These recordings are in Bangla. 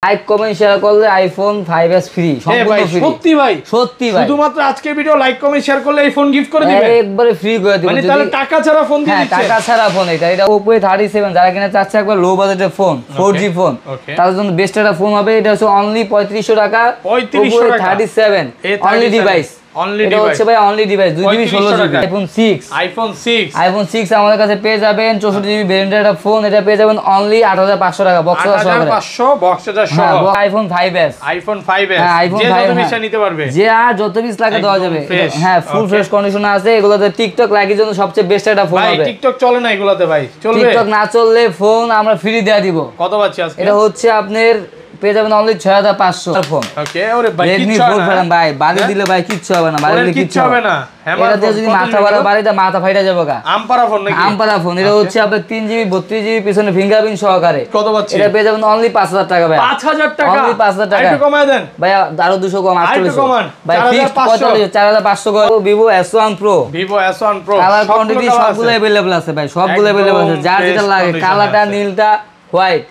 লাইক কমেন্ট শেয়ার করলে আইফোন 5s ফ্রি, সম্পূর্ণ ফ্রি। সত্যি ভাই? সত্যি ভাই, শুধুমাত্র আজকে ভিডিও লাইক কমেন্ট শেয়ার করলে এই ফোন গিফট করে দিবেন, একবারে ফ্রি করে দিবেন। মানে তাহলে টাকা ছাড়া ফোন দিয়ে দিচ্ছেন? টাকা ছাড়া ফোন। এটা Oppo A37 যারা কিনা চাচ্ছে একবার লো বাজেটের ফোন, 4G ফোন, তার জন্য বেস্ট একটা ফোন হবে। এটা হচ্ছে অনলি 3500 টাকা। 3500 টাকা 37 অনলি ডিভাইস। এটা হচ্ছে ভাই only device 2GB 16GB iPhone 6 আমাদের কাছে পেয়ে যাবেন। 64GB ভেরিয়েন্টের একটা ফোন, এটা পেয়ে যাবেন অনলি 8500 টাকা বক্স সহ। 8500 বক্স সহ আইফোন 5s। হ্যাঁ আইফোন 5 নিতে পারবে, যে আর যত পিস লাগে দেওয়া যাবে। হ্যাঁ ফুল ফ্রেশ কন্ডিশনে আছে। এগুলোতে টিকটক লাইকের জন্য সবচেয়ে বেস্ট একটা ফোন হবে। ভাই টিকটক চলে না এগুলোতে? ভাই চলবে। টিকটক না চললে ফোন আমরা ফ্রি দেয়া দিব। কত পাচ্ছি আজকে? এটা হচ্ছে আপনার পেয়ে যাবেন অনলি 6500 ফোন। ওকে। ওরে ভাই Redmi কিচ্ছু হবে না ভাই, বাড়ি দিলে ভাই কিচ্ছু হবে না, বাড়ি দিলে কিচ্ছু হবে না। হ্যামার এটা যদি মাথা বাড়া বাড়িতে মাথা ফাইটা যাবে গা। আমপারা ফোন নাকি? আমপারা ফোন। এটা হচ্ছে আপনার 3GB 32GB পিছনে ফিঙ্গারপ্রিন্ট সহকারে। কত পাচ্ছি? এটা পেয়ে যাবেন অনলি 5000 টাকা ভাই। 5000 টাকা? অনলি 5000 টাকা। একটু কমায় দেন ভাই, আরো 200 কম, 4800 ভাই। ফিক্সড 4500 করে। Vivo S1 Pro, colour quantity সবগুলো अवेलेबल আছে ভাই, সবগুলো अवेलेबल আছে। যার যেটা লাগে, কালারটা নীলটা হোয়াইট,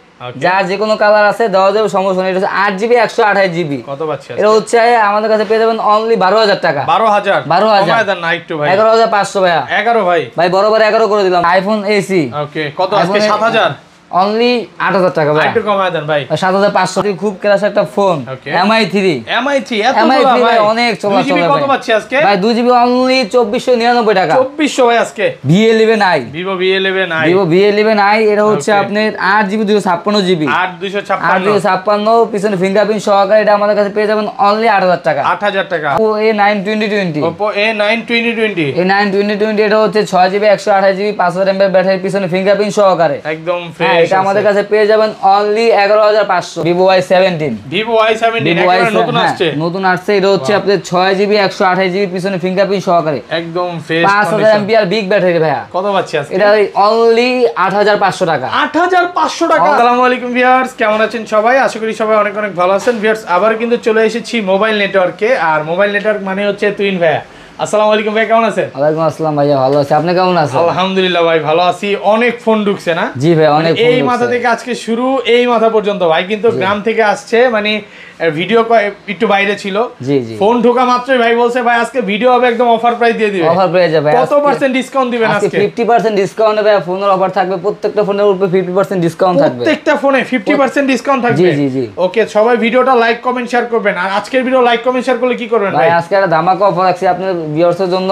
যার যে কোনো কালার আছে দেওয়া যাবে, সমস্যা নেই। এটা হচ্ছে 8GB 128GB। কত পাচ্ছি? এটা হচ্ছে আমাদের কাছে পেয়ে যাবেন অনলি 12000 টাকা। 12000 কমায় দেন না একটু ভাই। 11500 ভাইয়া। 11 ভাই বরাবর 11 করে দিলাম। IPhone SE. ওকে। কত আজকে? 7000 অনলি 8000 টাকা ভাই। একটু কমায় দেন ভাই। 7500 খুব ক্লাস একটা ফোন। MI3 এত ভাই, অনেক চলা চলা। কত পাচ্ছি আজকে? ভাই 2GB অনলি 2499 টাকা। 2400 ভাই আজকে। V11i, Vivo V11i, Vivo V11i। এটা হচ্ছে আপনার 8GB 256GB 8256 পিছনে ফিঙ্গারপ্রিন্ট সহকারে। এটা আমাদের কাছে পেয়ে যাবেন অনলি 8000 টাকা। 8000 টাকা। Oppo A9 2020, Oppo A9 2020, A9 2020। এটা হচ্ছে 6GB 128GB 5000 mAh ব্যাটারি পিছনে ফিঙ্গারপ্রিন্ট সহকারে, একদম ফ্রেশ। এটা আমাদের কাছে পেয়ে যাবেন অনলি 11500। Vivo Y17, একবার নতুন আসছে। নতুন আসছে। এটা হচ্ছে আপনাদের 6GB 128GB পিছনে ফিঙ্গারপ্রিন্ট সহকারে, একদম ফ্রেশ 5000 mAh বিগ ব্যাটারি ভাইয়া। কত পাচ্ছি আজকে? এটা অনলি 8500 টাকা। 8500 টাকা। আসসালামু আলাইকুম ভিউয়ার্স, কেমন আছেন সবাই? আশা করি সবাই অনেক অনেক ভালো আছেন। ভিউয়ার্স, আবার কিন্তু চলে এসেছি মোবাইল নেটওয়ার্কে। আর মোবাইল নেটওয়ার্ক মানে হচ্ছে তুইন ভাইয়া। আসসালামু আলাইকুম ভাই, কেমন আছেন? ওয়ালাইকুম আসসালাম ভাইয়া, ভালো আছি। আপনি কেমন আছেন? আলহামদুলিল্লাহ ভাই, ভালো আছি। অনেক ফোন ঢুকছে না? জি ভাই, অনেক ফোন। এই মাথা থেকে আজকে শুরু, এই মাথা পর্যন্ত ভাই কিন্তু গ্রাম থেকে আসছে, মানে ভিডিও একটু বাইরে ছিল। জি জি। ফোন ঢোকা মাত্রই ভাই বলছে ভাই আজকে ভিডিও হবে, একদম অফার প্রাইস দিয়ে দিবে। অফার পেয়ে যাবে। কত পার্সেন্ট ডিসকাউন্ট দিবেন আজকে? 50% ডিসকাউন্ট হবে। ফোনের অফার থাকবে, প্রত্যেকটা ফোনের উপরে 50% ডিসকাউন্ট থাকবে। প্রত্যেকটা ফোনে 50% ডিসকাউন্ট থাকবে। জি জি জি। ওকে, সবাই ভিডিওটা লাইক কমেন্ট শেয়ার করবেন। আর আজকের ভিডিও লাইক কমেন্ট শেয়ার করলে কি করবেন ভাই? আজকে একটা ধামাকা অফার আছে আপনাদের ভিউয়ার্সের জন্য।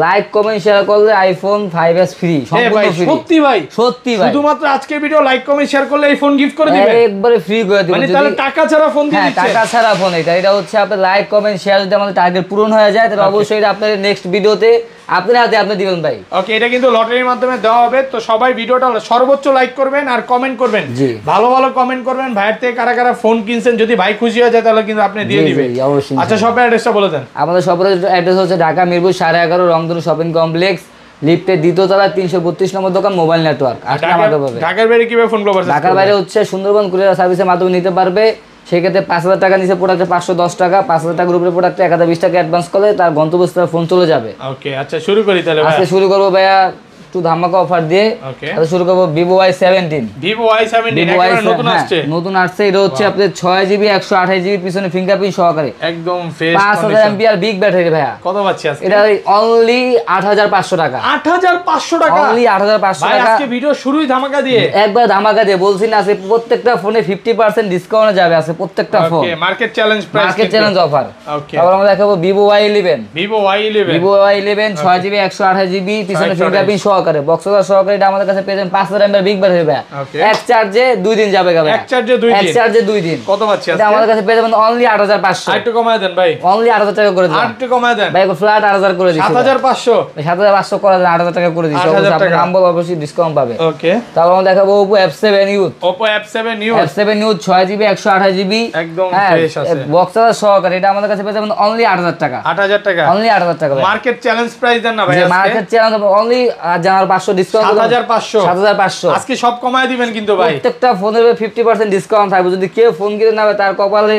লাইক কমেন্ট শেয়ার করলে আইফোন 5s ফ্রি, সম্পূর্ণ ফ্রি। সত্যি ভাই? সত্যি ভাই, শুধুমাত্র আজকের ভিডিও লাইক কমেন্ট শেয়ার করলে এই ফোন গিফট করে দিবেন, একবারে ফ্রি করে দিবেন। মানে তাহলে টাকা ছাড়া ফোন দিয়ে দিচ্ছেন? টাকা ছাড়া ফোন। এটা হচ্ছে আপনাদের লাইক কমেন্ট শেয়ার যদি আমাদের টার্গেট পূরণ হয়ে যায়, তাহলে অবশ্যই এটা আপনাদের নেক্সট ভিডিওতে আপনার হাতে আপনি দিবেন ভাই। ওকে, এটা কিন্তু লটারির মাধ্যমে দেওয়া হবে। তো সবাই ভিডিওটা সর্বোচ্চ লাইক করবেন আর কমেন্ট করবেন, ভালো ভালো কমেন্ট করবেন। ভাইয়ের থেকে কারা কারা ফোন কিনছেন, যদি ভাই খুশি হয়ে যায় তাহলে কিন্তু আপনি দিয়ে দিবেন। আচ্ছা, শপের অ্যাড্রেসটা বলে দেন। আমাদের শপের অ্যাড্রেস হচ্ছে ঢাকা মিরপুর 11.5 রংধনু শপিং কমপ্লেক্স, লিফটের দ্বিতীয় তলায় 332 নম্বর দোকান, মোবাইল নেটওয়ার্ক। ঢাকার বাইরে কিভাবে ফোন পাবেন? ঢাকার বাইরে হচ্ছে সুন্দরবন কুরিয়ার সার্ভিসের মাধ্যমে নিতে পারবে। সেক্ষেত্রে 5000 টাকা নিচে প্রোডাক্টে 510 টাকা, 5000 টাকার উপরে প্রোডাক্টে 1020 টাকা অ্যাডভান্স করলে তার গন্তব্যস্থলে ফোন চলে যাবে। ওকে, আচ্ছা শুরু করি তাহলে। আজকে শুরু করবো ভাইয়া একটু ধামাকা অফার দিয়ে। শুরু করবো Vivo Y17। নতুন আসছে। নতুন আসছে। এটা হচ্ছে আপনাদের 6GB 128GB পিছনে ফিঙ্গারপ্রিন্ট সহকারে, একদম ফ্রেশ 5000 mAh বিগ ব্যাটারি ভাইয়া। কত পাচ্ছি আজকে? এটা অনলি 8500 টাকা। 8500 টাকা? অনলি 8500 টাকা। আজকে ভিডিও শুরুই ধামাকা দিয়ে, একবার ধামাকা দিয়ে বলছি না, আজকে প্রত্যেকটা ফোনে 50% ডিসকাউন্ট যাবে। আছে প্রত্যেকটা phone. Okay, market challenge price, market challenge offer. Okay, তারপর আমরা দেখাবো Vivo Y11। Vivo Y11 6GB 128GB পিছনে ফিঙ্গারপ্রিন্ট সহকারে, বক্স সহকারে। এটা আমাদের কাছে পেয়ে যাবেন 5000 mAh বিগ ব্যাটারি ভাই। এক চার্জে 2 দিন যাবে ভাই। এক চার্জে 2 দিন। কত পাচ্ছি আজকে? এটা আমাদের কাছে পেয়ে যাবেন অনলি 8500। একটু কমায় দেন ভাই। অনলি 8000 টাকা করে দেন। একটু কমায় দেন ভাই, ফ্ল্যাট 8000 করে দিচ্ছি। 7500 7500 করে দেন, 8000 টাকা করে দিচ্ছি। অবশ্যই আপনার নাম্বার অবশ্যই ডিসকাউন্ট পাবে। ওকে, তারপর আমরা দেখাবো Oppo F7 Youth। Oppo F7 Youth 6GB 128GB একদম ফ্রেশ আছে, বক্স সহকারে। এটা আমাদের কাছে পেয়ে যাবেন অনলি 8000 টাকা। 8000 টাকা? অনলি 8000 টাকা। মার্কেট চ্যালেঞ্জ প্রাইস দেন না ভাই আজকে? মার্কেট চ্যালেঞ্জ অনলি জানার 500 ডিসকাউন্ট। 7500 আজকে সব কমায় দিবেন কিন্তু ভাই। প্রত্যেকটা ফোনের 50% ডিসকাউন্ট থাকবে। যদি কেউ ফোন কিনে নেবে তার কপালে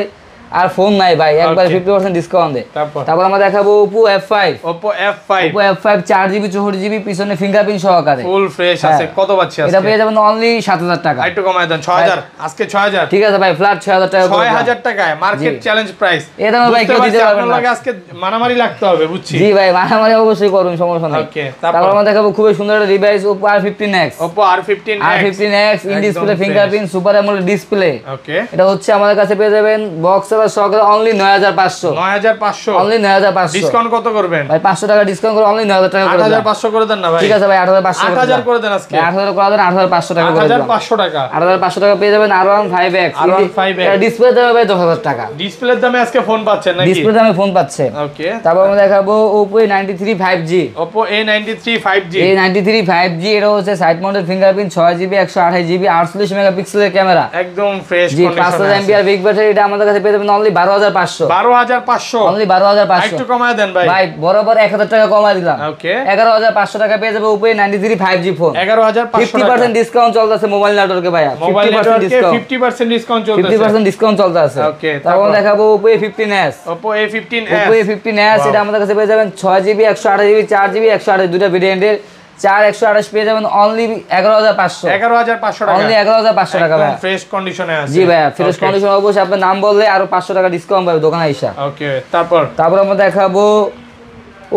আর ফোন নাই ভাই, একবার 50% ডিসকাউন্ট দে। তারপর আমরা দেখাবো Oppo F5। Oppo F5 4GB 64GB পিছনে ফিঙ্গারপ্রিন্ট সহকারে ফুল ফ্রেশ আছে। কত পাচ্ছি আজকে? এটা পেয়ে যাবেন অনলি 7000 টাকা। একটু কমায় দেন 6000, আজকে 6000। ঠিক আছে ভাই, ফ্ল্যাট 6000 টাকা করে 6000 টাকায় মার্কেট চ্যালেঞ্জ প্রাইস। এটা ভাই কেউ দিতে পারবে না। আপনাদের আজকে মারামারি লাগতে হবে, বুঝছি। জি ভাই, মারামারি অবশ্যই করুন, সমস্যা নাই। ওকে, তারপর আমরা দেখাবো খুবই সুন্দর একটা device Oppo R15X। Oppo R15X in display fingerprint super AMOLED display. Okay, এটা হচ্ছে আমাদের কাছে পেয়ে যাবেন বক্স আর সহকারে অনলি 9500। 9500 অনলি 9500। ডিসকাউন্ট কত করবেন ভাই? 500 টাকা ডিসকাউন্ট করে অনলি 9000 টাকা করে দেন। 8500 করে দেন না ভাই? ঠিক আছে ভাই, 8500 8000 করে দেন আজকে। 8000 করে দেন, 8500 টাকা করে দেন। 8500 টাকা। 8500 টাকা পেয়ে যাবেন R15X। এটা ডিসপ্লে দামে ভাই 10000 টাকা। ডিসপ্লের দামে আজকে ফোন পাচ্ছেন নাকি? ডিসপ্লে দামে ফোন পাচ্ছেন। ওকে, তারপর আমরা দেখাবো Oppo A93 5G। Oppo A93 5G। A93 5G এটা হচ্ছে side mounted fingerprint 6GB 128GB 48 মেগাপিক্সেলের ক্যামেরা, একদম ফ্রেশ জি, কন্ডিশনে 5000 mAh বিগ ব্যাটারি। এটা আমাদের কাছে পেয়ে যাবেন অনলি 12500। 12500 অনলি 12500। একটু কমায় দেন ভাই। ভাই বরাবর 1000 টাকা কমায় দিলাম। ওকে, 11500 টাকা পেয়ে যাবে Oppo A93 5G phone. 11500 50% discount চলতেছে মোবাইল নেটওয়ার্কে ভাই। মোবাইল নেটওয়ার্কে 50% ডিসকাউন্ট চলতেছে। 50% ডিসকাউন্ট চলতেছে। ওকে, তারপর দেখাবো Oppo A15s। Oppo A15s। Oppo A15s এটা আমাদের কাছে পেয়ে যাবেন 6GB 128GB 4GB 128 দুটো ভেরিয়েন্টের। 4 128 পেয়ে যাবেন অনলি 11500। 11500 টাকা। অনলি 11500 টাকা ভাই। ফ্রেশ কন্ডিশনে আছে। জি ভাই, ফ্রেশ কন্ডিশন। অবশ্যই আপনার নাম বললে আরো 500 টাকা ডিসকাউন্ট পাবে দোকানে আইসা। ওকে, তারপর আমরা দেখাবো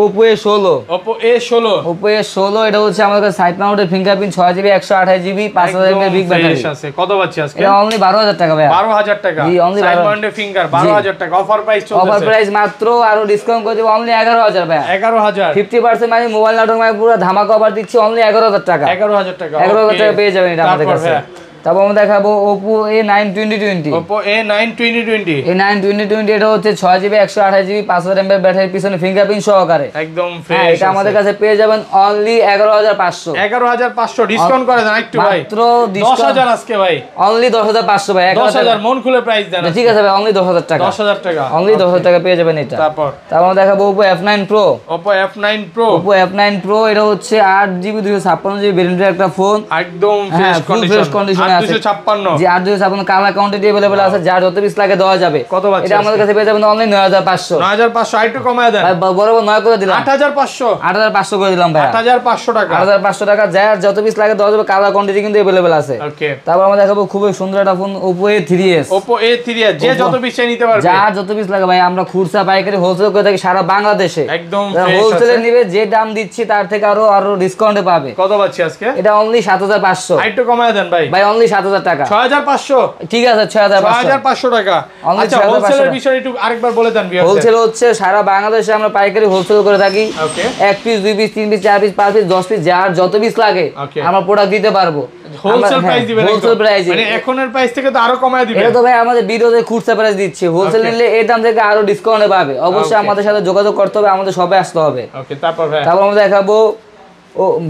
Oppo A16। Oppo A16। Oppo A16 এটা হচ্ছে আমাদের কাছে side mounted fingerprint 6GB 128GB 5000 mAh big battery আছে। কত পাচ্ছি আজকে? এটা অনলি 12000 টাকা ভাই। 12000 টাকা। জি, অনলি সাইড মাউন্টেড ফিঙ্গার 12000 টাকা। অফার প্রাইস চলতেছে। অফার প্রাইস মাত্র আরো ডিসকাউন্ট করে দেব অনলি 11000 ভাই। 11000 50% মানে মোবাইল নেটওয়ার্ক মানে পুরো ধামাকা অফার দিচ্ছি অনলি 11000 টাকা। 11000 টাকা। 11000 টাকা পেয়ে যাবেন এটা আমাদের কাছে। তারপর আমরা দেখাবো Oppo A9 2020। Oppo A9 2020। A9 2020 এটা হচ্ছে 6GB 128GB 5000 mAh ব্যাটারি পিছনে ফিঙ্গারপ্রিন্ট সহকারে। একদম ফ্রেশ। এটা আমাদের কাছে পেয়ে যাবেন অনলি 11500। 11500 ডিসকাউন্ট করে দেন একটু ভাই। মাত্র 10000 আজকে ভাই। অনলি 10500 ভাই। 10000 মন খুলে প্রাইস দেন। ঠিক আছে ভাই, অনলি 10000 টাকা। 10000 টাকা। অনলি 10000 টাকা পেয়ে যাবেন এটা। তারপর আমরা দেখাবো Oppo F9 Pro। Oppo F9 Pro। Oppo F9 Pro এটা হচ্ছে 8GB 256GB ভেরিয়েন্টের একটা ফোন। একদম ফ্রেশ কন্ডিশনে আছে। 256 জি, 856 কালার কোয়ান্টিটি अवेलेबल আছে, যার যত পিস লাগে দেওয়া যাবে। কত বাচ্চা? এটা আমাদের কাছে পেয়ে যাবেন অনলি 9500। 9500 একটু কমায় দেন। ভাই বরাবর 9 করে দিলাম। 8500। 8500 করে দিলাম ভাই। 8500 টাকা। 8500 টাকা, যার যত পিস লাগে দেওয়া যাবে। কালার কোয়ান্টিটি কিন্তু अवेलेबल আছে। ওকে, তারপর আমরা দেখাবো খুবই সুন্দর একটা phone Oppo A3s। Oppo A3s যে যত পিস চাই নিতে পারবে। যার যত পিস লাগে ভাই, আমরা খুচরা পাইকারি হোলসেল করে থাকি সারা বাংলাদেশে। একদম ফ্রেশ আছে। হোলসেলে নিবে যে দাম দিচ্ছি তার থেকে আরো ডিসকাউন্টে পাবে। কত পাচ্ছি আজকে? এটা অনলি 7500। একটু কমায় দেন ভাই। ভাই অনলি 7000 টাকা। 6500। ঠিক আছে, 6500 টাকা। অনলি আচ্ছা, হোলসেলের বিষয় একটু আরেকবার বলে দেন ভিউয়ারদের। হোলসেল হচ্ছে সারা বাংলাদেশে আমরা পাইকারি হোলসেল করে থাকি। ওকে, 1 piece 2 piece 3 piece 4 piece 5 piece 10 piece যার যত পিস লাগে আমরা প্রোডাক্ট দিতে পারবো। হোলসেল প্রাইস দিবেন। হোলসেল প্রাইস মানে এখনের প্রাইস থেকে তো আরো কমায় দিবেন। এটা তো ভাই আমাদের ভিডিওতে খুচরা প্রাইস দিচ্ছি। হোলসেল নিলে এই দাম থেকে আরো ডিসকাউন্টে পাবে। অবশ্যই আমাদের সাথে যোগাযোগ করতে হবে, আমাদের শপে আসতে হবে। ওকে, তারপর আমরা দেখাবো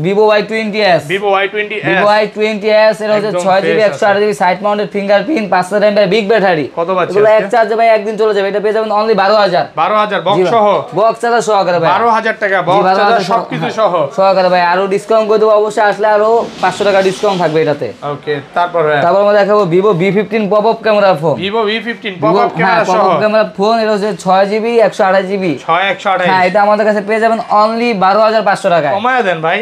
Vivo Y20s। Vivo Y20s। Vivo Y20s এর হচ্ছে 6GB 128GB side mounted fingerprint 5000 mAh big battery. কত বাচ্চা? এগুলো এক চার্জে ভাই একদিন চলে যাবে। এটা পেয়ে যাবেন অনলি 12000। 12000 বক্স সহ। বক্স চার্জার সহকারে ভাই। 12000 টাকা বক্স চার্জার সবকিছু সহ। সহকারে ভাই, আরো ডিসকাউন্ট করে দেব। অবশ্যই আসলে আরো 500 টাকা ডিসকাউন্ট থাকবে এটাতে। ওকে, তারপর আমরা দেখাবো Vivo V15 popup camera phone. Vivo V15 popup camera সহ। পপআপ ক্যামেরা ফোন এটা হচ্ছে 6GB 128GB। 128। হ্যাঁ, এটা আমাদের কাছে পেয়ে যাবেন অনলি 12500 টাকায়। কমায় দেন ভাই,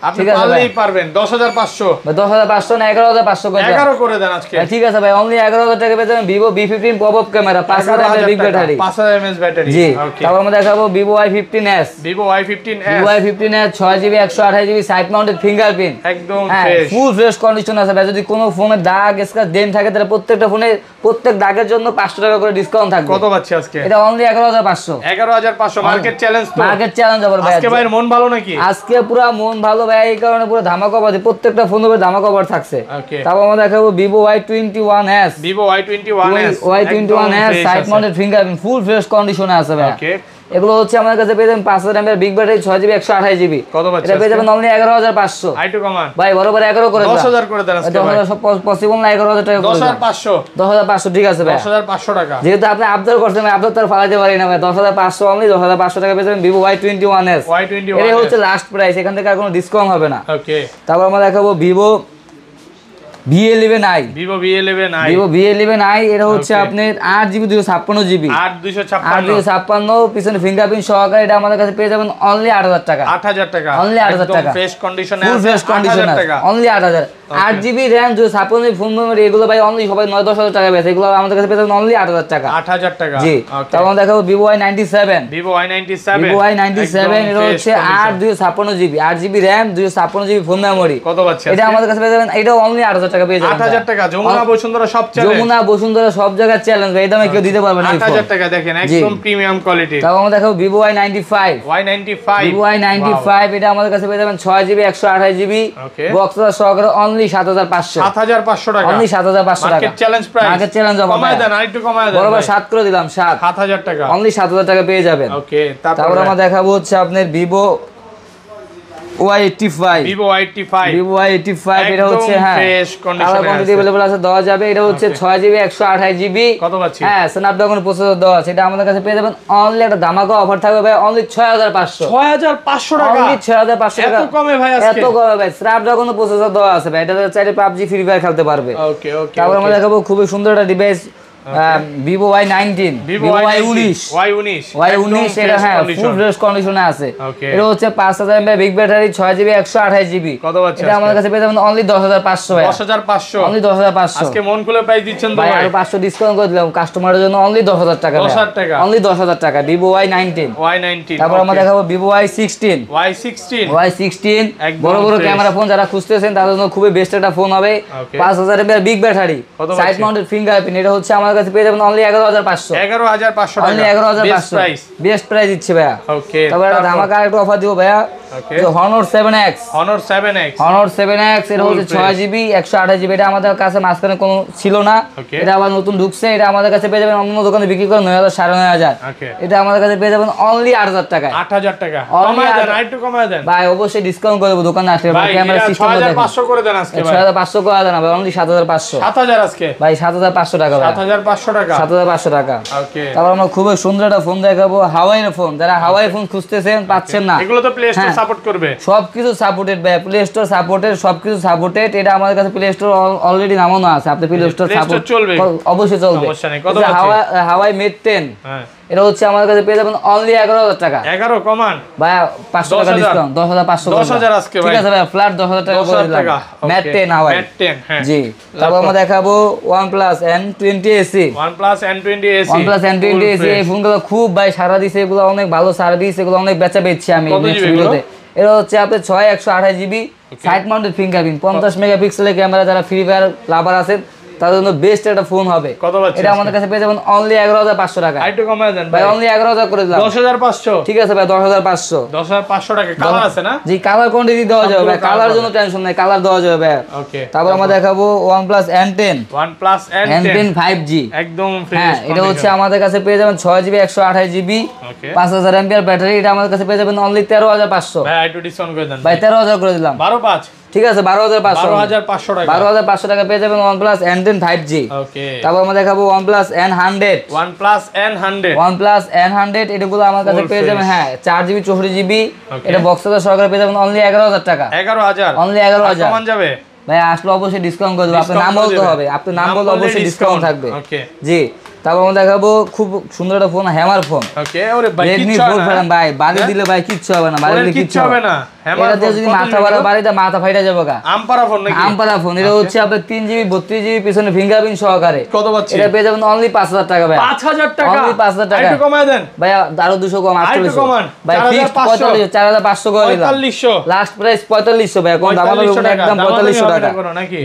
আপনি পারলেই পারবেন। 10500। 10500 না 11500 করে দেন। 11 করে দেন আজকে। ঠিক আছে ভাই, অনলি 11000 টাকা পেয়ে যাবেন Vivo V15 popup camera 5000 mAh big battery. 5000 mAh battery. জি, তারপর আমরা দেখাবো Vivo Y15s। Vivo Y15s। Vivo Y15s 6GB 128GB side mounted fingerprint. একদম ফ্রেশ। ফুল ফ্রেশ কন্ডিশন আছে ভাই। যদি কোনো ফোনে দাগ স্ক্র্যাচ ডেন্ট থাকে তাহলে প্রত্যেকটা ফোনে প্রত্যেক দাগের জন্য 500 টাকা করে ডিসকাউন্ট থাকবে। কত পাচ্ছি আজকে? এটা অনলি 11500। 11500 মার্কেট চ্যালেঞ্জ তো। মার্কেট চ্যালেঞ্জ হবে ভাই। আজকে ভাই মন ভালো নাকি? আজকে পুরো মন ভালো ভাই, এই কারণে পুরো ধামাকা অফার, প্রত্যেকটা ফোনের উপরে ধামাকা অফার থাকছে। ওকে, তারপর আমরা দেখাবো Vivo Y21s। Vivo Y21s side mounted fingerprint full fresh কন্ডিশনে আছে ভাই। ওকে, এগুলো হচ্ছে আমাদের কাছে পেয়ে যাবেন 5000 mAh big battery 6GB 128GB। কত পাচ্ছেন? এটা পেয়ে যাবেন অনলি 11500। আইটু কমান ভাই বরাবর 11 করে দেন। 10000 করে দেন আজকে ভাই। 10000 পসিবল না, 11000 টাকা করে দেন। 10500। 10500 ঠিক আছে ভাই। 10500 টাকা। যেহেতু আপনি আবদার করছেন, আমি আবদার তার ফালাইতে পারি না ভাই। 10500 অনলি 10500 টাকা পেয়ে যাবেন Vivo Y21s। এটাই হচ্ছে লাস্ট প্রাইস, এখান থেকে আর কোনো ডিসকাউন্ট হবে না। ওকে, তারপর আমরা দেখাবো Vivo V11i Vivo V11i Vivo V11i এটা হচ্ছে আপনার 8GB 256GB 8256 পিছনে ফিঙ্গারপ্রিন্ট সহকারে এটা আমাদের কাছে পেয়ে যাবেন অনলি 8000 টাকা। 8000 টাকা অনলি 8000 টাকা ফ্রেশ কন্ডিশনে ফুল ফ্রেশ কন্ডিশনে অনলি 8000 8GB RAM 256 ফুল মেমরি এগুলো ভাই অনলি সবাই 9-10,000 টাকা বেচে এগুলো আমাদের কাছে পেয়ে যাবেন অনলি 8000 টাকা। 8000 টাকা জি। তারপর দেখাবো Vivo Y97 Vivo Y97 এটা হচ্ছে 8-256GB 8GB RAM 256GB ফুল মেমরি কত পাচ্ছেন এটা আমাদের কাছে পেয়ে যাবেন এটাও অনলি 8000 টাকা পেয়ে যাবেন। 8000 টাকা যমুনা বসুন্ধরা সব চ্যালেঞ্জ যমুনা বসুন্ধরা সব জায়গায় চ্যালেঞ্জ ভাই এই দামে কেউ দিতে পারবে না। 8000 টাকা দেখেন একদম প্রিমিয়াম কোয়ালিটি। তারপর আমরা দেখাবো Vivo Y95 Vivo Y95 এটা আমাদের কাছে পেয়ে যাবেন 6GB 128GB বক্স সহকারে অনলি 7500 টাকা অনলি 7500 টাকা market challenge price market challenge হবে কমায় দেন আরেকটু কমায় দেন বরাবর 7 করে দিলাম 7000 টাকা অনলি 7000 টাকা পেয়ে যাবেন। ওকে তারপর আমরা দেখাবো হচ্ছে আপনার Vivo Y85 এটা হচ্ছে হ্যাঁ ফ্রেশ কন্ডিশনে কালার কোয়ান্টিটি अवेलेबल আছে দেওয়া যাবে এটা হচ্ছে 6GB 128GB কত পাচ্ছি হ্যাঁ স্ন্যাপড্রাগন প্রসেসর দেওয়া আছে এটা আমাদের কাছে পেয়ে যাবেন অনলি একটা ধামাকা অফার থাকবে ভাই অনলি 6500 টাকা অনলি 6500 টাকা এত কমে ভাই আজকে এত কমে ভাই স্ন্যাপড্রাগন প্রসেসর দেওয়া আছে ভাই এটা চাইলে PUBG ফ্রি ফায়ার খেলতে পারবে। ওকে তারপর আমরা দেখাবো খুবই সুন্দর একটা device Vivo Y19 Vivo Y19 এটা হ্যাঁ ফুল ফ্রেশ কন্ডিশনে আছে এটা হচ্ছে 5000 mAh big battery 6GB 128GB কত পাচ্ছেন এটা আমাদের কাছে পেয়ে যাবেন অনলি 10500 ভাই 10500 অনলি 10500 আজকে মন খুলে প্রাইস দিচ্ছেন তো ভাই আর 500 ডিসকাউন্ট করে দিলাম কাস্টমারের জন্য অনলি 10000 টাকা 10000 টাকা অনলি 10000 টাকা Vivo Y19 তারপর আমরা দেখাবো Vivo Y16 বড় বড় ক্যামেরা ফোন যারা খুঁজতেছেন তাদের জন্য খুবই বেস্ট একটা ফোন হবে 5000 mAh big battery side mounted fingerprint এটা হচ্ছে আমাদের কাছে পেয়ে যাবেন অনলি 11500 টাকা অনলি 11500 বেস্ট প্রাইস দিচ্ছে ভাইয়া। ওকে তারপর একটা ধামাকা একটা অফার দিব ভাইয়া যে Honor 7X এটা হচ্ছে 6GB 128GB এটা আমাদের কাছে মাঝখানে কোনো ছিল না এটা আবার নতুন ঢুকছে এটা আমাদের কাছে পেয়ে যাবেন অন্য দোকানে বিক্রি করে 9000 9500 এটা আমাদের কাছে পেয়ে যাবেন অনলি 8000 টাকা কমায় দেন আরেকটু কমায় দেন ভাই অবশ্যই ডিসকাউন্ট করে দেব দোকানে আসলে ভাই ক্যামেরা সিস্টেম 6500 করে দেন আজকে ভাই 6500 করে দেন ভাই অনলি 7500 7000 আজকে ভাই 7500 টাকা ভাই 7500 টাকা 7500 টাকা। ওকে তারপর আমরা খুব সুন্দর একটা ফোন দেখাবো হাওয়াইয়ের ফোন যারা হাওয়াই ফোন খুঁজতেছেন পাচ্ছেন না এগুলো তো প্লে স্টোর সাপোর্ট করবে সবকিছু সাপোর্টেড ভাই প্লে স্টোর সাপোর্টেড সবকিছু সাপোর্টেড এটা আমাদের কাছে প্লে স্টোর অলরেডি নামানো আছে আপনি প্লে স্টোর সাপোর্ট চলবে অবশ্যই চলবে সমস্যা নেই কত আছে হাওয়াই মেট 10 হ্যাঁ এটা হচ্ছে আমাদের কাছে পেয়ে যাবেন অনলি 11000 টাকা 11 কমান ভাই 500 টাকা ডিসকাউন্ট 10500 10000 আজকে ভাই ঠিক আছে ভাই ফ্ল্যাট 10000 টাকা করে দিলাম ম্যাট 10 হাওয়াই ম্যাট 10 হ্যাঁ জি তারপর আমরা দেখাবো OnePlus N20 AC OnePlus N20 AC এই ফোনগুলো খুব ভাই সারা দিছে এগুলো অনেক ভালো সার্ভিস এগুলো অনেক বেচা পেয়েছি আমি নেক্সট ভিডিওতে এটা হচ্ছে আপনাদের 6128GB সাইড মাউন্টেড ফিঙ্গারপ্রিন্ট 50 মেগাপিক্সেলের ক্যামেরা যারা ফ্রি ফায়ার লাভার আছেন তাদের জন্য বেস্ট একটা ফোন হবে এটা আমাদের কাছে পেয়ে যাবেন অনলি 11500 টাকা আইটু কমায় দেন ভাই অনলি 11000 করে দিলাম 10500 ঠিক আছে ভাই 10500 টাকা কালার আছে না জি কালার কোয়ান্টিটি দেওয়া যাবে ভাই কালার জন্য টেনশন নাই কালার দেওয়া যাবে ভাই ওকে তারপর আমরা দেখাবো OnePlus N10 5G একদম ফ্রেশ হ্যাঁ এটা হচ্ছে আমাদের কাছে পেয়ে যাবেন 6GB 128GB 5000 mAh ব্যাটারি এটা আমাদের কাছে পেয়ে যাবেন অনলি 13500 ভাই আইটু ডিসকাউন্ট করে দেন ভাই 13000 করে দিলাম 125 ঠিক আছে 12500 টাকা 12500 টাকা পেয়ে যাবেন OnePlus N10 5G ওকে তারপর আমরা দেখাবো OnePlus N100 এটাগুলো আমার কাছে পেয়ে যাবেন হ্যাঁ 4GB 64GB এটা বক্সের সহকারে পেয়ে যাবেন অনলি 11000 টাকা 11000 অনলি 11000 কমান যাবে ভাই আসলে অবশ্যই ডিসকাউন্ট করে দেব আপনার নাম বলতে হবে আপনার নাম বললে অবশ্যই ডিসকাউন্ট থাকবে ওকে জি তারপর আমরা দেখাবো খুব সুন্দর একটা ফোন হ্যামার ফোন ওকে ওরে ভাই Redmi Fold ফোন ভাই বাড়ি দিলে ভাই কিচ্ছু হবে না বাড়ি দিলে কিচ্ছু হবে না এটা দিয়ে যদি মাথা বড় বাড়িতে মাথা ফাইটা যাবে গা আমপারা ফোন নাকি আমপারা ফোন এটা হচ্ছে আপনার 3GB 32GB পিছনে ফিঙ্গারপ্রিন্ট সহকারে কত পাচ্ছি এটা পেয়ে যাবেন অনলি 5000 টাকা ভাই 5000 টাকা অনলি 5000 টাকা একটু কমায় দেন ভাই আরো 200 কম 4800 ভাই ফিক্স 4500 করে দিলাম 4500 লাস্ট প্রাইস 4500 ভাই কোন দাম হবে একদম 4500 টাকা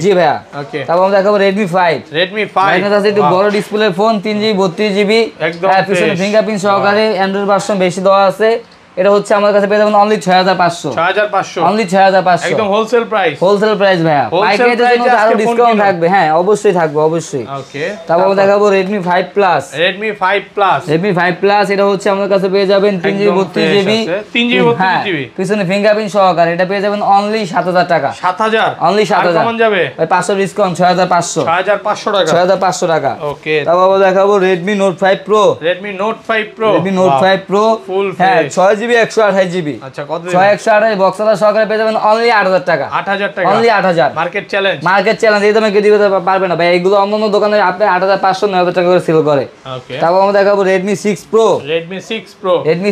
জি ভাই ওকে তারপর আমরা দেখাবো Redmi 5 এটা আছে একটু বড় ডিসপ্লে ফোন 3GB 32GB একদম পিছনে ফিঙ্গারপ্রিন্ট সহকারে অ্যান্ড্রয়েড ভার্সন বেশি দেওয়া আছে এটা হচ্ছে আমাদের কাছে পেয়ে যাবেন অনলি 6500 অনলি 6500 একদম হোলসেল প্রাইস ভাইয়া পাইকারিতে জন্য আরো ডিসকাউন্ট থাকবে হ্যাঁ অবশ্যই থাকবে অবশ্যই ওকে তারপর দেখাবো Redmi 5 Plus এটা হচ্ছে আমাদের কাছে পেয়ে যাবেন 3GB 32GB পিছনে ফিঙ্গারপ্রিন্ট সহকারে এটা পেয়ে যাবেন অনলি 7000 টাকা অনলি 7000 কমান যাবে ভাই 500 ডিসকাউন্ট 6500 টাকা ওকে তারপর দেখাবো Redmi Note 5 Pro Redmi Note 5 Pro ফুল হ্যাঁ 6GB 6GB 128GB। আচ্ছা কত দিবেন? 6128 বক্সটা সহকারে পেয়ে যাবেন অনলি 8000 টাকা। 8000 টাকা only 8000। Market challenge. Market challenge এই দামে কে দিতে পারবে না ভাই, এগুলো অন্যান্য দোকানে আপনি 8500 9000 টাকা করে সেল করে। ওকে তারপর আমরা দেখাবো Redmi 6 Pro। Redmi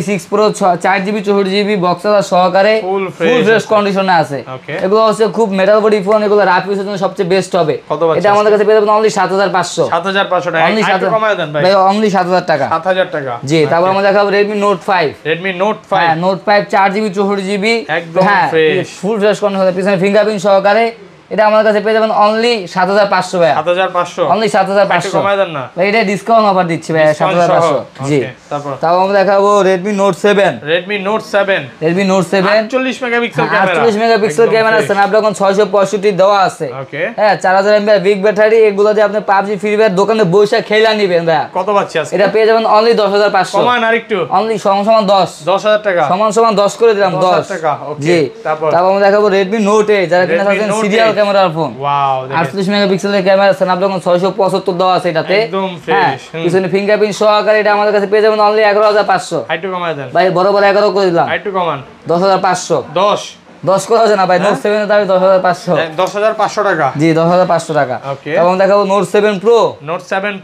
6 Pro 4GB 64GB বক্সটা সহকারে ফুল ফ্রেশ কন্ডিশনে আছে। এগুলো হচ্ছে খুব মেটাল বডি ফোন, এগুলো রাফ ইউজের জন্য সবচেয়ে বেস্ট হবে। এটা আমাদের কাছে পেয়ে যাবেন অনলি 7500। 7500 টাকা অনলি একটু কমায় দেন ভাই। ভাই অনলি 7000 টাকা। 7000 টাকা। জি তারপর আমরা দেখাবো Redmi Note 5। Redmi Note 5 হ্যাঁ Note 5 4GB 64GB একদম ফ্রেশ ফুল ফ্রেশ কন্ডিশনে, পিছনে ফিঙ্গারপ্রিন্ট সহকারে। এটা আমাদের কাছে পেয়ে যাবেন অনলি 7500 ভাই। 7500 অনলি 7500 একটু কমায় দেন না ভাই, এটা ডিসকাউন্ট অফার দিচ্ছি ভাই 7500। জি তারপর আমরা দেখাবো Redmi Note 7। Redmi Note 7 48 megapixel camera. 48 megapixel camera আছে, Snapdragon 665 দেওয়া আছে। ওকে হ্যাঁ 4000 mAh বিগ ব্যাটারি। এগুলো দিয়ে আপনি PUBG ফ্রি ফায়ার দোকানে বসে খেলা নেবেন ভাই। কত পাচ্ছি আজকে? এটা পেয়ে যাবেন অনলি 10500। কমান আরেকটু অনলি সমান 10000 টাকা সমান 10 করে দিলাম 10 টাকা। ওকে জি তারপর আমরা দেখাবো Redmi Note 8 যারা কিনা চাচ্ছেন সিরিয়াল ক্যামেরার ফোন। ওয়াও 48 মেগাপিক্সেলের ক্যামেরা, Snapdragon 675 দেওয়া আছে এটাতে একদম ফ্রেশ। পিছনে ফিঙ্গারপ্রিন্ট সহকারে। এটা আমাদের কাছে পেয়ে যাবেন অনলি 11500। একটু কমায় দেন ভাই বরাবর 11 করে দিলাম। একটু কমান 10500। 10 করা যাবে না ভাই। Note 7 এর দাম 10500। 10500 টাকা। জি 10500 টাকা। ওকে তারপর আমরা দেখাবো Note 7 Pro। Note 7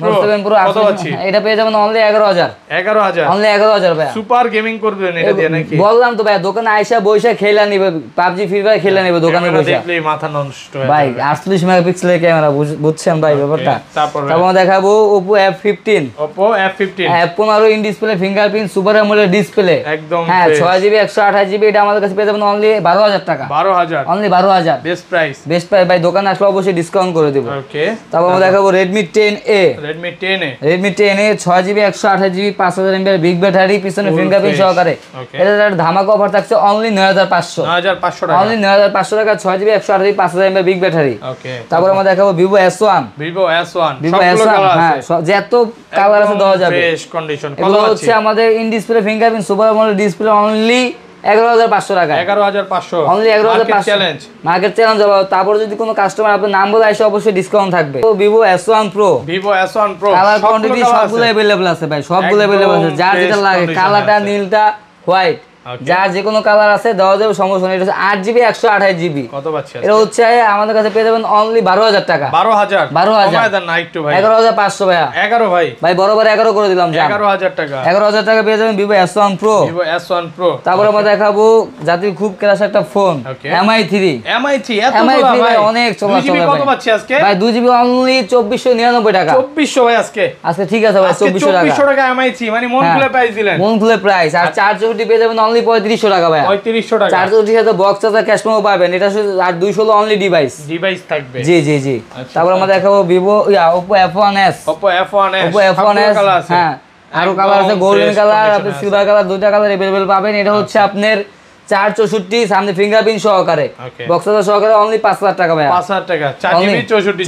Pro কত আছে? এটা পেয়ে যাবেন অনলি 11000। 11000 অনলি 11000 ভাই। সুপার গেমিং করবেন এটা দিয়ে নাকি? বললাম তো ভাই, দোকানে আইসা বইসা খেলা নিবে, PUBG ফ্রি ফায়ার খেলা নিবে দোকানে বসে। দেখলেই মাথা নষ্ট হয়ে ভাই 48 মেগাপিক্সেলের ক্যামেরা, বুঝছেন ভাই ব্যাপারটা। তারপর আমরা দেখাবো Oppo F15। Oppo F15 F15 in display fingerprint super AMOLED display একদম হ্যাঁ 6GB 128GB। এটা আমাদের কাছে পেয়ে যাবেন অনলি 12000 টাকা। 12000 অনলি 12000 বেস্ট প্রাইস ভাই। দোকানে আসলে অবশ্যই ডিসকাউন্ট করে দেব। ওকে তারপর আমরা দেখাবো Redmi 10A। Redmi 10A 6GB 128GB 5000 mAh big battery, পিছনে ফিঙ্গারপ্রিন্ট সহকারে। এটা একটা ধামাকা অফার থাকছে অনলি 9500 টাকা। অনলি 9500 টাকা 6GB 128GB 5000 mAh big battery. ওকে তারপর আমরা দেখাবো Vivo S1। Vivo S1 হ্যাঁ যত কালার আছে দেওয়া যাবে। Fresh condition. এগুলো হচ্ছে আমাদের in display fingerprint super AMOLED display only 11500 টাকা। 11500 অনলি 11500 চ্যালেঞ্জ। মার্কেট চ্যালেঞ্জ হবে। তারপর যদি কোনো কাস্টমার আপনার নাম বলে আসে অবশ্যই ডিসকাউন্ট থাকবে। তো Vivo S1 Pro colour quantity সবগুলো अवेलेबल আছে ভাই, সবগুলো अवेलेबल আছে। যার যেটা লাগে, কালারটা নীলটা হোয়াইট, যার যে কোনো কালার আছে দেওয়া যাবে, সমস্যা নেই। এটা হচ্ছে 8GB 128GB। কত পাচ্ছি? এটা হচ্ছে আমাদের কাছে পেয়ে যাবেন অনলি 12000 টাকা। 12000 কমায় দেন না একটু ভাই। 11500 ভাইয়া। 11 ভাই বরাবর 11 করে দিলাম। 11000 টাকা। 11000 টাকা পেয়ে যাবেন Vivo S1 Pro। তারপর আমরা দেখাবো জাতির খুব ক্রাশ একটা ফোন MI3 এত ভাই, অনেক চলা চলে কত পাচ্ছি আজকে ভাই? 2GB অনলি 2499 টাকা। 2400 ভাই আজকে ঠিক আছে ভাই, 2400 টাকা MI3 মানে মন খুলে প্রাইস দিলেন। মন খুলে প্রাইস। আর 4GB পেয়ে যাবেন অনলি 3500 টাকা ভাই। 3500 টাকা। 4GB সাথে বক্স আছে, ক্যাশ মেমো পাবেন। এটা আর 200 হলো অনলি ডিভাইস থাকবে। জি তারপর আমরা দেখাবো Vivo Oppo F1s। Oppo F1s হ্যাঁ আরো কালার আছে, গোল্ডেন কালার, আপনি সিলভার কালার, দুইটা কালার अवेलेबल পাবেন। এটা হচ্ছে আপনার 464 সামনে ফিঙ্গারপ্রিন্ট সহকারে, বক্সটা সহকারে অনলি 5000 টাকা ভাই। 5000 টাকা 4GB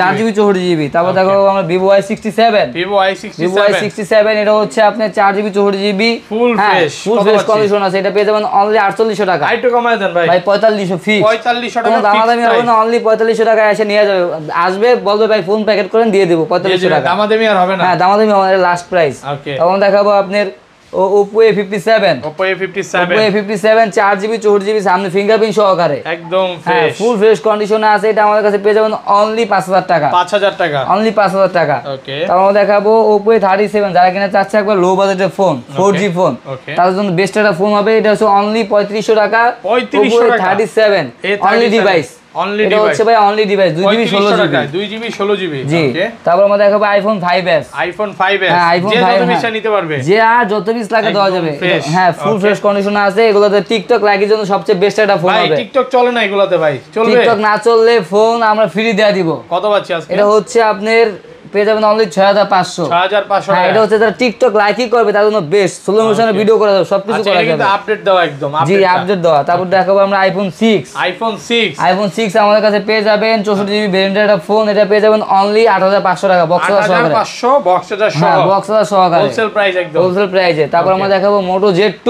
64GB। তারপর দেখো আমরা Vivo Y67। এটা হচ্ছে আপনার 4GB 64GB full fresh condition আছে। এটা পেয়ে যাবেন অনলি 4800 টাকা। একটু কমায় দেন ভাই। 4500 ফি। 4500 টাকা দামাদামি হবে না, অনলি 4500 টাকা এসে নিয়ে যাবে। আসবে বলবে ভাই ফোন প্যাকেট করেন, দিয়ে দেব 4500 টাকা। দামাদামি আর হবে না। হ্যাঁ দামাদামি আমাদের লাস্ট প্রাইস। তখন দেখাবো আপনার Oppo A57। 4GB 64GB সামনে ফিঙ্গারপ্রিন্ট সহকারে একদম ফ্রেশ ফুল ফ্রেশ কন্ডিশনে আছে। এটা আমাদের কাছে পেয়ে যাবেন অনলি 5000 টাকা। অনলি 5000 টাকা। তারপর দেখাবো Oppo A37 যারা কিনা চাচ্ছে একবার লো বাজেটের ফোন, 4G ফোন, তাদের জন্য বেস্ট একটা ফোন হবে। এটা হচ্ছে অনলি 3500 টাকা। Oppo A37 only device. এটা হচ্ছে ভাই অনলি ডিভাইস 2GB 16GB। জি তারপর আমরা দেখাবো iPhone 5s। হ্যাঁ iPhone 5 নিতে পারবে, যে আর যত পিস লাগে দেওয়া যাবে। হ্যাঁ ফুল ফ্রেশ কন্ডিশনে আছে। এগুলোতে টিকটক লাইকের জন্য সবচেয়ে বেস্ট একটা ফোন হবে। টিকটক চলে না এগুলোতে ভাই? চলবে। টিকটক না চললে ফোন আমরা ফ্রি দেয়া দিব। কত পাচ্ছি আজকে? এটা হচ্ছে আপনার পেয়ে যাবেন অনলি 6500। হ্যাঁ এটা হচ্ছে যারা টিকটক লাইকই করবে তার জন্য বেস্ট। স্লো মোশনে ভিডিও করা যাবে, সবকিছু করা যাবে। আপডেট দাও একদম। জি আপডেট দাও। তারপর দেখাবো আমরা iPhone 6। iPhone 6 আমাদের কাছে পেয়ে যাবেন 64GB ভেরিয়েন্টের একটা ফোন। এটা পেয়ে যাবেন অনলি 8500 টাকা। বক্সটা সহকারে। 8500 বক্সটা সহকারে। হোলসেল প্রাইস একদম। হোলসেল প্রাইসে। তারপর আমরা দেখাবো Moto Z2।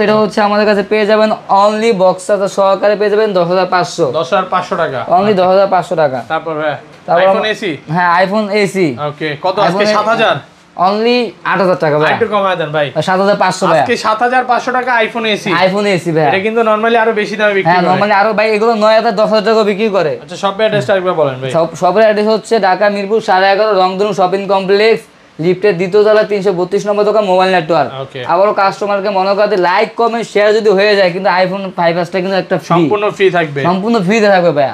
এটা হচ্ছে আমাদের কাছে পেয়ে যাবেন অনলি বক্সটা সহকারে পেয়ে যাবেন 10500 টাকা। অনলি 10500 টাকা। তারপর iPhone AC। হ্যাঁ iPhone AC। ওকে কত আজকে? 7000। অনলি 8000 টাকা ভাই। একটু কমায় দেন ভাই। 7500 ভাই। আজকে 7500 টাকা আইফোন এসি। আইফোন এসি ভাই। এটা কিন্তু নরমালি আরো বেশি দামে বিক্রি করে। হ্যাঁ নরমালি আরো ভাই এগুলো 9000 10000 টাকা বিক্রি করে। আচ্ছা শপের অ্যাড্রেসটা একবার বলেন ভাই। শপের অ্যাড্রেস হচ্ছে ঢাকা মিরপুর 11.5 রংধনু শপিং কমপ্লেক্স, লিফটের দ্বিতীয় তলা 332 নম্বর দোকান, মোবাইল নেটওয়ার্ক। আবারও কাস্টমারকে মনে করতে লাইক কমেন্ট শেয়ার যদি হয়ে যায় কিন্তু আইফোন 5s টা কিন্তু একটা সম্পূর্ণ ফ্রি থাকবে। সম্পূর্ণ ফ্রি থাকবে ভাই।